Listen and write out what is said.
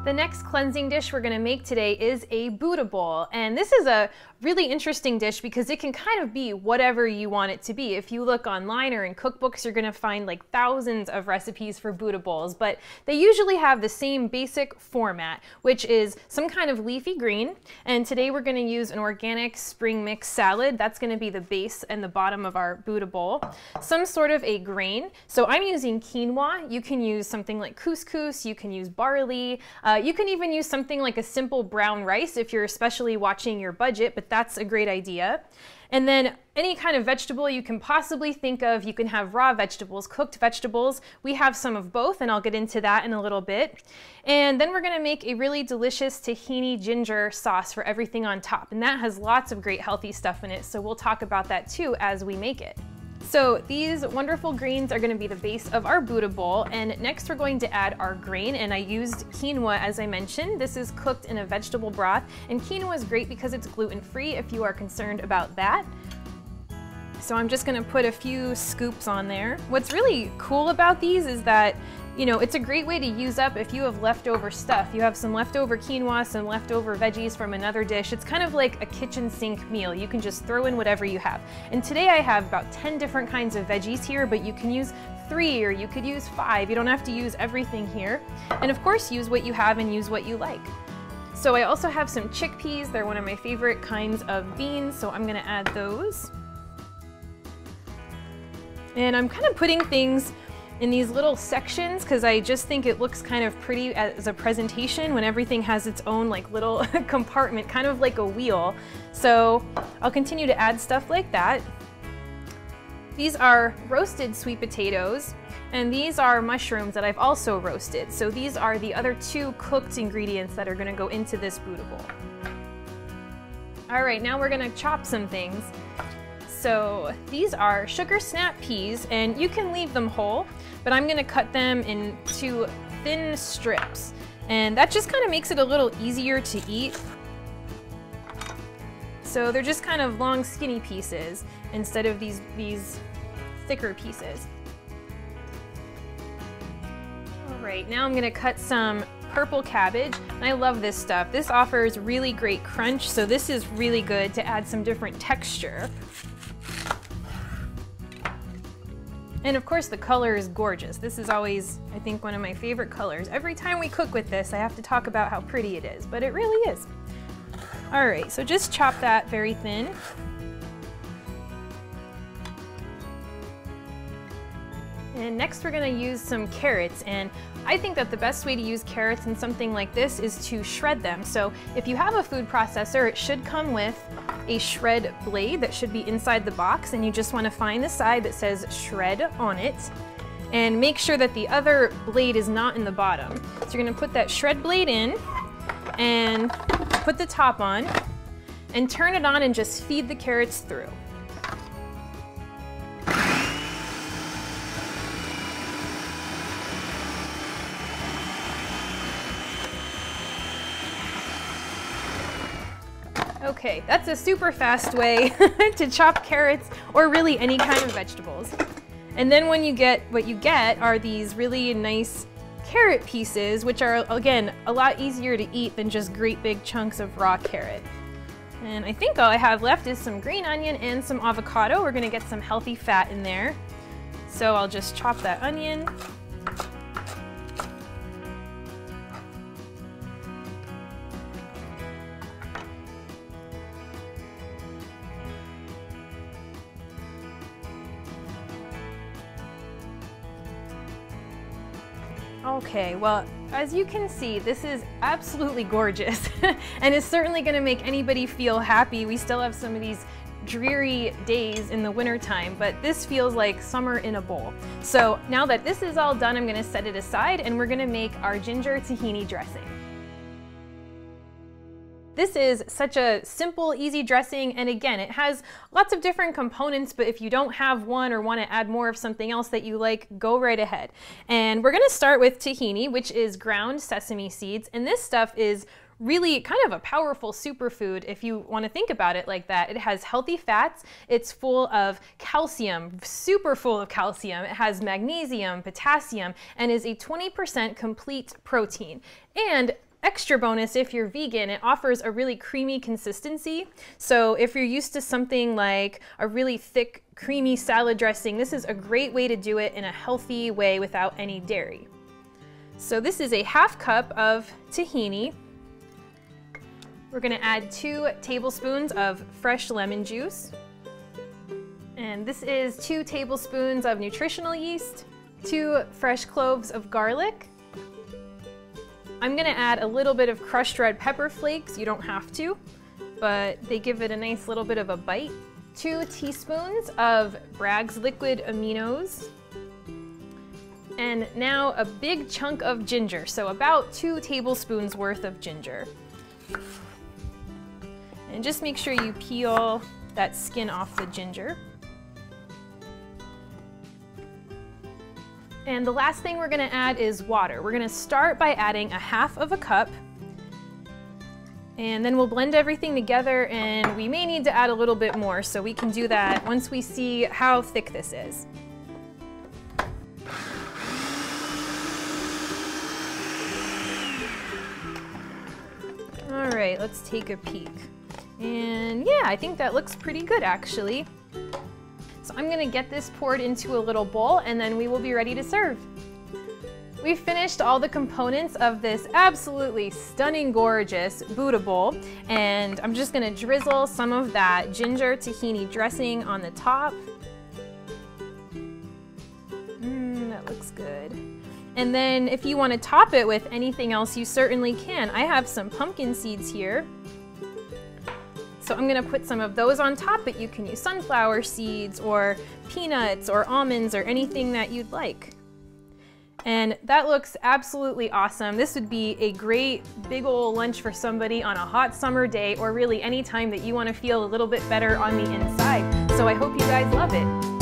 The next cleansing dish we're gonna make today is a Buddha bowl. And this is a really interesting dish because it can kind of be whatever you want it to be. If you look online or in cookbooks, you're gonna find like thousands of recipes for Buddha bowls, but they usually have the same basic format, which is some kind of leafy green. And today we're gonna use an organic spring mix salad. That's gonna be the base and the bottom of our Buddha bowl. Some sort of a grain. So I'm using quinoa. You can use something like couscous, you can use barley, you can even use something like a simple brown rice if you're especially watching your budget, but that's a great idea. And then any kind of vegetable you can possibly think of. You can have raw vegetables, cooked vegetables. We have some of both, and I'll get into that in a little bit. And then we're gonna make a really delicious tahini ginger sauce for everything on top. And that has lots of great healthy stuff in it, so we'll talk about that too as we make it. So these wonderful greens are going to be the base of our Buddha bowl, and next we're going to add our grain, and I used quinoa as I mentioned. This is cooked in a vegetable broth, and quinoa is great because it's gluten-free if you are concerned about that. So I'm just going to put a few scoops on there. What's really cool about these is that it's a great way to use up if you have leftover stuff. You have some leftover quinoa, some leftover veggies from another dish. It's kind of like a kitchen sink meal. You can just throw in whatever you have. And today I have about 10 different kinds of veggies here, but you can use 3 or you could use 5. You don't have to use everything here. And of course, use what you have and use what you like. So I also have some chickpeas. They're one of my favorite kinds of beans, so I'm gonna add those. And I'm kind of putting things in these little sections because I just think it looks kind of pretty as a presentation when everything has its own like little compartment, kind of like a wheel. So I'll continue to add stuff like that. These are roasted sweet potatoes, and these are mushrooms that I've also roasted. So these are the other 2 cooked ingredients that are gonna go into this Buddha bowl. All right, now we're gonna chop some things. So these are sugar snap peas, and you can leave them whole, but I'm gonna cut them into thin strips. And that just kind of makes it a little easier to eat. So they're just kind of long, skinny pieces instead of these thicker pieces. All right, now I'm gonna cut some purple cabbage, and I love this stuff. This offers really great crunch, so this is really good to add some different texture. And of course the color is gorgeous. This is always, I think, one of my favorite colors. Every time we cook with this, I have to talk about how pretty it is, but it really is. All right, so just chop that very thin. And next we're gonna use some carrots, and I think that the best way to use carrots in something like this is to shred them. So if you have a food processor, it should come with a shred blade that should be inside the box, and you just wanna find the side that says shred on it, and make sure that the other blade is not in the bottom. So you're gonna put that shred blade in, and put the top on, and turn it on and just feed the carrots through. Okay, that's a super fast way to chop carrots or really any kind of vegetables. And then what you get are these really nice carrot pieces, which are, again, a lot easier to eat than just great big chunks of raw carrot. And I think all I have left is some green onion and some avocado. We're gonna get some healthy fat in there. So I'll just chop that onion. Okay, well, as you can see, this is absolutely gorgeous and it's certainly gonna make anybody feel happy. We still have some of these dreary days in the wintertime, but this feels like summer in a bowl. So now that this is all done, I'm gonna set it aside and we're gonna make our ginger tahini dressing. This is such a simple, easy dressing, and again, it has lots of different components, but if you don't have one or want to add more of something else that you like, go right ahead. And we're gonna start with tahini, which is ground sesame seeds, and this stuff is really kind of a powerful superfood if you want to think about it like that. It has healthy fats, it's full of calcium, super full of calcium, it has magnesium, potassium, and is a 20% complete protein. And extra bonus, if you're vegan, it offers a really creamy consistency. So if you're used to something like a really thick, creamy salad dressing, this is a great way to do it in a healthy way without any dairy. So this is a ½ cup of tahini. We're gonna add 2 tablespoons of fresh lemon juice. And this is 2 tablespoons of nutritional yeast, 2 fresh cloves of garlic. I'm gonna add a little bit of crushed red pepper flakes. You don't have to, but they give it a nice little bit of a bite. 2 teaspoons of Bragg's liquid aminos. And now a big chunk of ginger, so about 2 tablespoons worth of ginger. And just make sure you peel that skin off the ginger. And the last thing we're gonna add is water. We're gonna start by adding a ½ cup, and then we'll blend everything together, and we may need to add a little bit more, so we can do that once we see how thick this is. All right, let's take a peek. And yeah, I think that looks pretty good actually. So I'm gonna get this poured into a little bowl, and then we will be ready to serve. We've finished all the components of this absolutely stunning, gorgeous Buddha bowl, and I'm just gonna drizzle some of that ginger tahini dressing on the top. That looks good. And then if you want to top it with anything else, you certainly can. I have some pumpkin seeds here. So I'm gonna put some of those on top, but you can use sunflower seeds or peanuts or almonds or anything that you'd like. And that looks absolutely awesome. This would be a great big old lunch for somebody on a hot summer day, or really any time that you want to feel a little bit better on the inside. So I hope you guys love it.